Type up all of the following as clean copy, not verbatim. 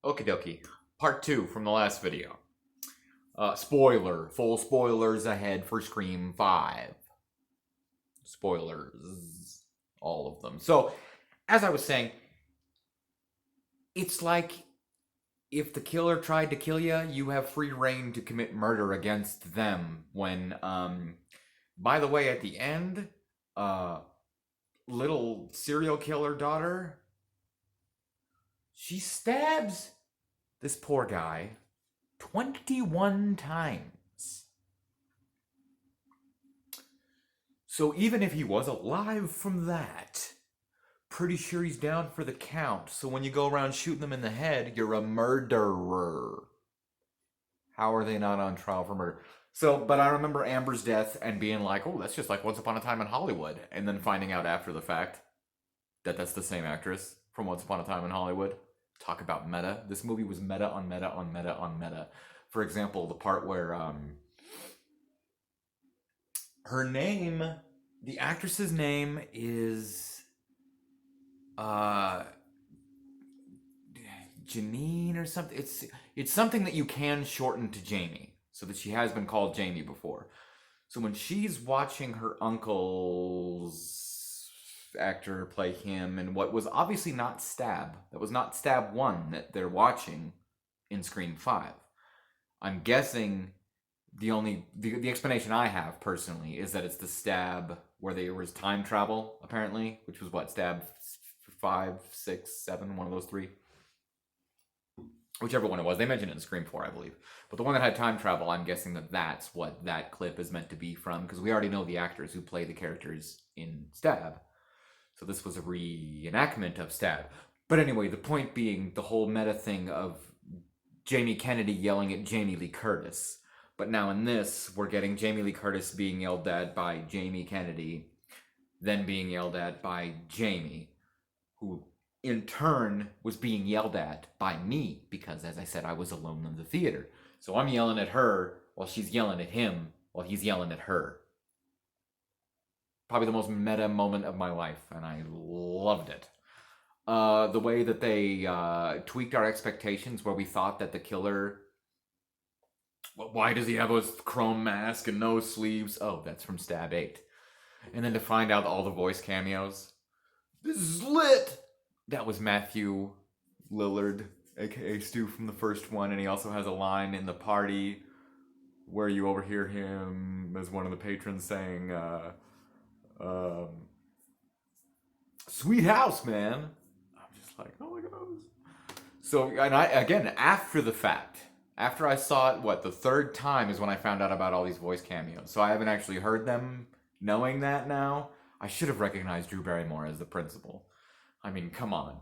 Okie dokie. Part 2 from the last video. Spoiler. Full spoilers ahead for Scream 5. Spoilers. All of them. So, as I was saying, it's like if the killer tried to kill you, you have free reign to commit murder against them. When, by the way, at the end, little serial killer daughter, she stabs this poor guy 21 times. So even if he was alive from that, pretty sure he's down for the count. So when you go around shooting them in the head, you're a murderer. How are they not on trial for murder? So, but I remember Amber's death and being like, oh, that's just like Once Upon a Time in Hollywood. And then finding out after the fact that that's the same actress from Once Upon a Time in Hollywood. Talk about meta. This movie was meta on meta on meta on meta. For example, the part where her name, the actress's name is Janine or something. It's something that you can shorten to Jamie, so that she has been called Jamie before. So when she's watching her uncle's actor play him in what was obviously not Stab, that was not Stab 1 that they're watching in Scream 5. I'm guessing the explanation I have personally is that it's the Stab where there was time travel, apparently, which was what, Stab 5, 6, 7, one of those three? Whichever one it was. They mentioned it in Scream 4, I believe. But the one that had time travel, I'm guessing that that's what that clip is meant to be from, because we already know the actors who play the characters in Stab. So this was a reenactment of Stab. But anyway, the point being the whole meta thing of Jamie Kennedy yelling at Jamie Lee Curtis. But now in this, we're getting Jamie Lee Curtis being yelled at by Jamie Kennedy, then being yelled at by Jamie, who in turn was being yelled at by me, because as I said, I was alone in the theater. So I'm yelling at her while she's yelling at him while he's yelling at her. Probably the most meta moment of my life, and I loved it. The way that they tweaked our expectations, where we thought that the killer, well, why does he have a chrome mask and no sleeves? Oh, that's from Stab 8. And then to find out all the voice cameos. This is lit! That was Matthew Lillard, aka Stu from the first one, and he also has a line in the party where you overhear him as one of the patrons saying, sweet house, man. I'm just like, oh my gosh. So, and I, again, after the fact, after I saw it, the third time is when I found out about all these voice cameos. So I haven't actually heard them. Knowing that now, I should have recognized Drew Barrymore as the principal. I mean, come on.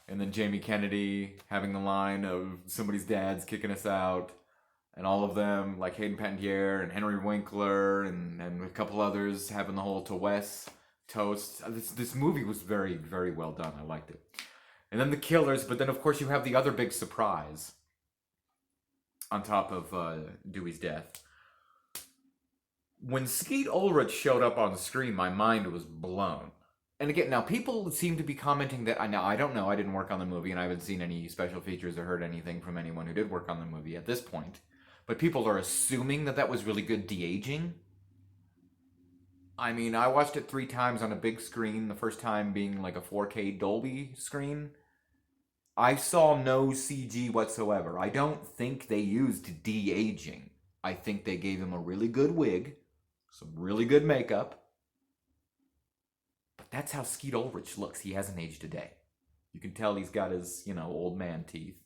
And then Jamie Kennedy having the line of somebody's dad's kicking us out. And all of them, like Hayden Panettiere and Henry Winkler and a couple others having the whole to Wes toast. This movie was very, very well done. I liked it. And then the killers, but then of course you have the other big surprise on top of Dewey's death. When Skeet Ulrich showed up on the screen, my mind was blown. And again, now people seem to be commenting that, I don't know, I didn't work on the movie and I haven't seen any special features or heard anything from anyone who did work on the movie at this point. But people are assuming that that was really good de-aging. I mean, I watched it 3 times on a big screen, the first time being like a 4K Dolby screen. I saw no CG whatsoever. I don't think they used de-aging. I think they gave him a really good wig, some really good makeup. But that's how Skeet Ulrich looks. He hasn't aged a day. You can tell he's got his, old man teeth.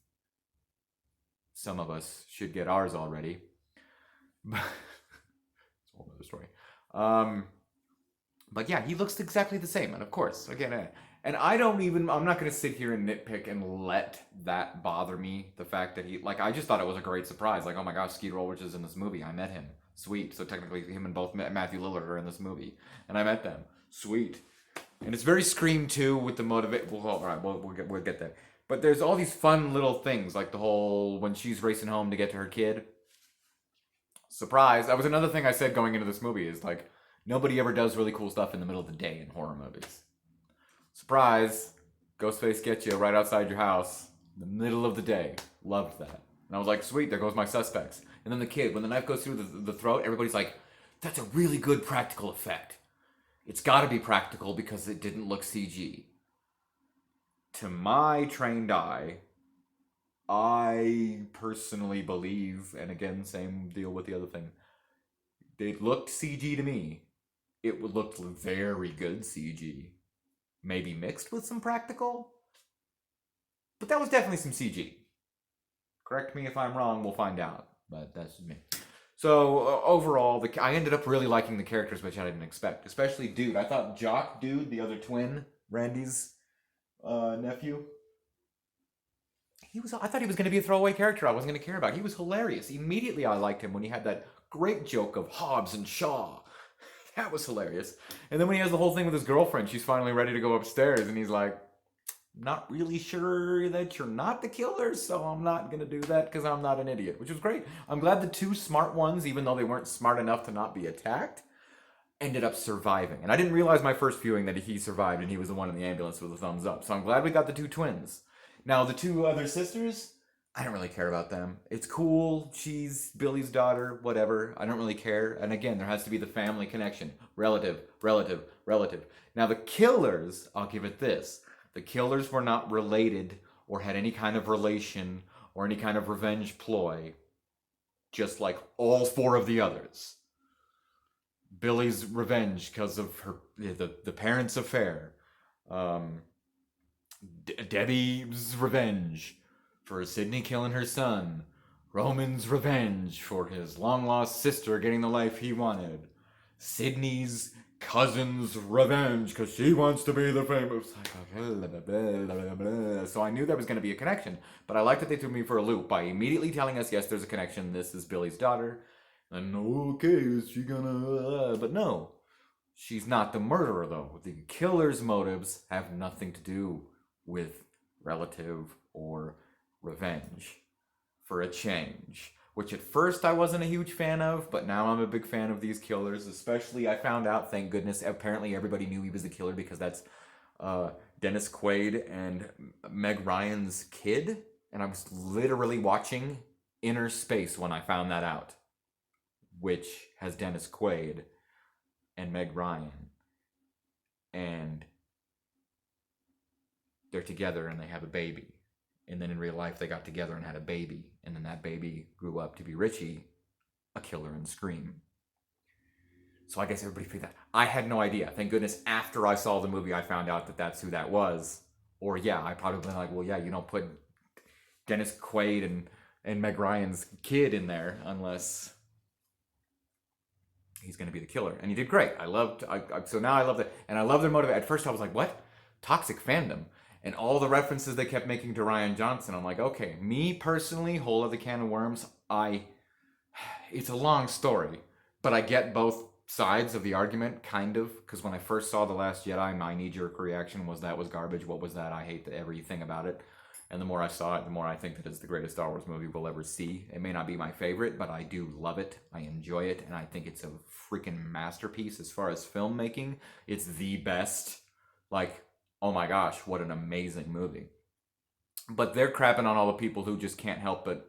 Some of us should get ours already. It's a whole other story. But yeah, he looks exactly the same. And of course, again, and I'm not going to sit here and nitpick and let that bother me. The fact that I just thought it was a great surprise. Like, oh my gosh, Skeet Ulrich is in this movie. I met him. Sweet. So technically him and both Matthew Lillard are in this movie. And I met them. Sweet. And it's very Scream 2 with the motivate. Well, all right, we'll get there. But there's all these fun little things, like the whole when she's racing home to get to her kid. Surprise. That was another thing I said going into this movie is like, nobody ever does really cool stuff in the middle of the day in horror movies. Surprise. Ghostface gets you right outside your house. In the middle of the day. Loved that. And I was like, sweet, there goes my suspects. And then the kid, when the knife goes through the throat, everybody's like, that's a really good practical effect. It's got to be practical because it didn't look CG. To my trained eye, I personally believe, and again, same deal with the other thing, it looked CG to me. It looked very good CG. Maybe mixed with some practical, but that was definitely some CG. Correct me if I'm wrong, we'll find out, but that's just me. So overall, I ended up really liking the characters, which I didn't expect. Especially Dude. I thought Jock Dude, the other twin, Randy's nephew, I thought he was going to be a throwaway character I wasn't going to care about. He was hilarious. Immediately I liked him when he had that great joke of Hobbs and Shaw. That was hilarious. And then when he has the whole thing with his girlfriend, she's finally ready to go upstairs, and he's like, not really sure that you're not the killer, so I'm not going to do that because I'm not an idiot, which was great. I'm glad the two smart ones, even though they weren't smart enough to not be attacked, ended up surviving. And I didn't realize my first viewing that he survived and he was the one in the ambulance with a thumbs up. So I'm glad we got the two twins. Now, the two other sisters, I don't really care about them. It's cool. She's Billy's daughter, whatever. I don't really care. And again, there has to be the family connection. Relative, relative, relative. Now, the killers, I'll give it this. The killers were not related or had any kind of relation or any kind of revenge ploy, just like all four of the others. Billy's revenge because of the parents' affair. Debbie's revenge for Sydney killing her son. Roman's revenge for his long-lost sister getting the life he wanted. Sydney's cousin's revenge because she wants to be the famous. So I knew there was going to be a connection, but I liked that they threw me for a loop by immediately telling us, yes, there's a connection. This is Billy's daughter. And okay, is she gonna... But no, she's not the murderer, though. The killer's motives have nothing to do with relative or revenge, for a change. Which at first I wasn't a huge fan of, but now I'm a big fan of these killers. Especially, I found out, thank goodness, apparently everybody knew he was the killer because that's Dennis Quaid and Meg Ryan's kid. And I was literally watching Inner Space when I found that out, which has Dennis Quaid and Meg Ryan. And they're together and they have a baby. And then in real life, they got together and had a baby. And then that baby grew up to be Richie, a killer in Scream. So I guess everybody figured that. I had no idea. Thank goodness after I saw the movie, I found out that that's who that was. Or yeah, I probably been like, well, yeah, you don't put Dennis Quaid and Meg Ryan's kid in there unless he's going to be the killer. And he did great. So now I love that. And I love their motive. At first I was like, what? Toxic fandom. And all the references they kept making to Rian Johnson, I'm like, okay, me personally, whole other can of worms, it's a long story, but I get both sides of the argument, kind of, because when I first saw The Last Jedi, my knee-jerk reaction was that was garbage, what was that, I hate everything about it, and the more I saw it, the more I think that it's the greatest Star Wars movie we'll ever see. It may not be my favorite, but I do love it, I enjoy it, and I think it's a freaking masterpiece as far as filmmaking. It's the best, like, oh my gosh, what an amazing movie. But they're crapping on all the people who just can't help but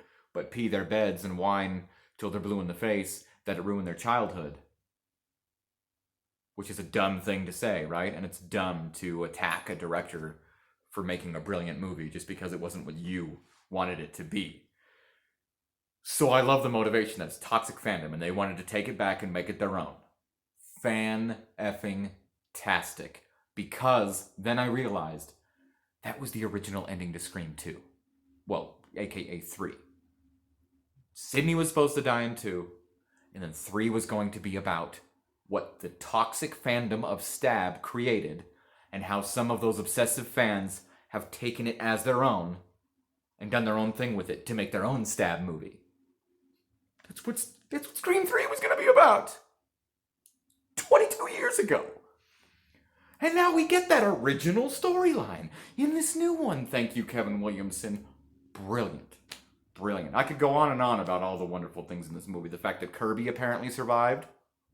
pee their beds and whine till they're blue in the face that it ruined their childhood. Which is a dumb thing to say, right? And it's dumb to attack a director for making a brilliant movie just because it wasn't what you wanted it to be. So I love the motivation. That's toxic fandom, and they wanted to take it back and make it their own. Fan-effing-tastic. Because then I realized that was the original ending to Scream 2. Well, aka 3. Sydney was supposed to die in 2, and then 3 was going to be about what the toxic fandom of Stab created, and how some of those obsessive fans have taken it as their own, and done their own thing with it to make their own Stab movie. That's what Scream 3 was going to be about! 22 years ago! And now we get that original storyline in this new one. Thank you, Kevin Williamson. Brilliant. Brilliant. I could go on and on about all the wonderful things in this movie. The fact that Kirby apparently survived.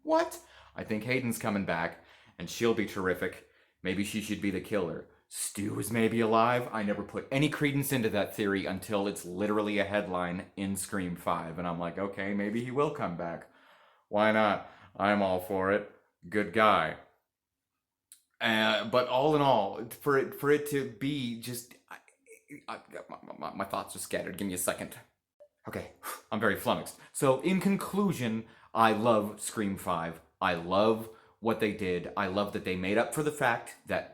What? I think Hayden's coming back, and she'll be terrific. Maybe she should be the killer. Stu is maybe alive. I never put any credence into that theory until it's literally a headline in Scream 5. And I'm like, okay, maybe he will come back. Why not? I'm all for it. Good guy. But all in all, for it to be just, my thoughts are scattered. Give me a second. Okay, I'm very flummoxed. So in conclusion, I love Scream 5. I love what they did. I love that they made up for the fact that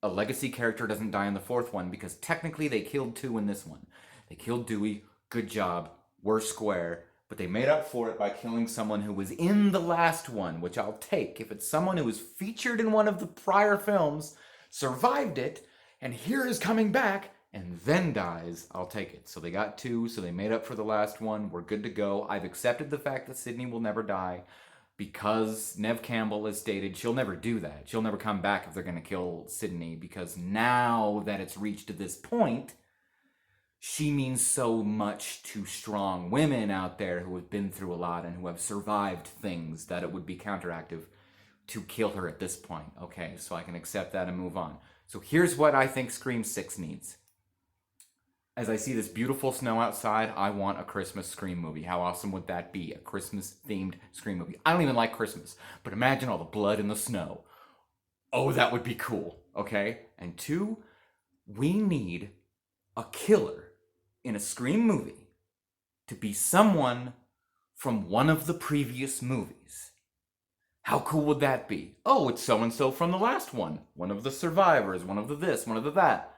a legacy character doesn't die in the fourth one, because technically they killed two in this one. They killed Dewey. Good job. We're square. But they made up for it by killing someone who was in the last one, which I'll take. If it's someone who was featured in one of the prior films, survived it, and here is coming back, and then dies, I'll take it. So they got two, so they made up for the last one. We're good to go. I've accepted the fact that Sydney will never die, because Neve Campbell has stated she'll never do that. She'll never come back if they're going to kill Sydney, because now that it's reached this point, she means so much to strong women out there who have been through a lot and who have survived things that it would be counteractive to kill her at this point. Okay, so I can accept that and move on. So here's what I think Scream 6 needs. As I see this beautiful snow outside, I want a Christmas Scream movie. How awesome would that be? A Christmas-themed Scream movie. I don't even like Christmas, but imagine all the blood in the snow. Oh, that would be cool, okay? And two, we need a killer in a Scream movie to be someone from one of the previous movies. How cool would that be? Oh, it's so-and-so from the last one. One of the survivors, one of the this, one of the that.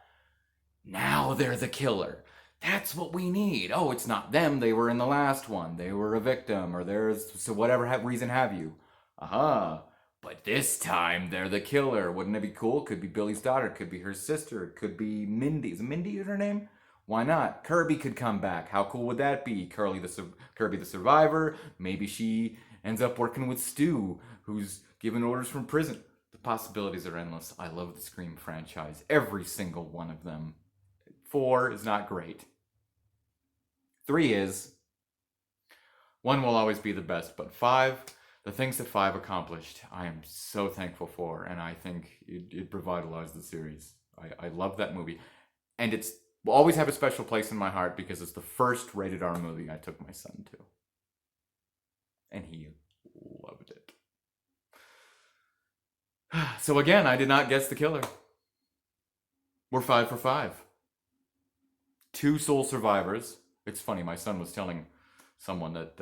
Now they're the killer. That's what we need. Oh, it's not them. They were in the last one. They were a victim, or there's, so whatever reason have you. Aha. But this time they're the killer. Wouldn't it be cool? Could be Billy's daughter. Could be her sister. It could be Mindy. Is Mindy her name? Why not? Kirby could come back. How cool would that be? Kirby the survivor. Maybe she ends up working with Stu, who's giving orders from prison. The possibilities are endless. I love the Scream franchise. Every single one of them. 4 is not great. 3 is. 1 will always be the best, but 5, the things that 5 accomplished, I am so thankful for, and I think it revitalized the series. I love that movie. And it's will always have a special place in my heart because it's the first rated R movie I took my son to. And he loved it. So again, I did not guess the killer. We're 5 for 5. 2 sole survivors. It's funny, my son was telling someone that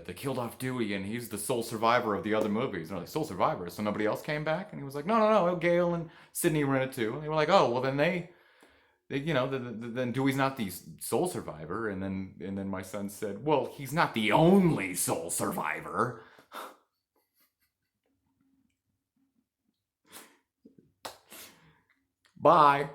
they killed off Dewey and he's the sole survivor of the other movies. And they're like, sole survivor? So nobody else came back? And he was like, no, Gail and Sydney were in it too. And they were like, oh, well then then Dewey's not the sole survivor. And then my son said, well, he's not the only sole survivor. Bye.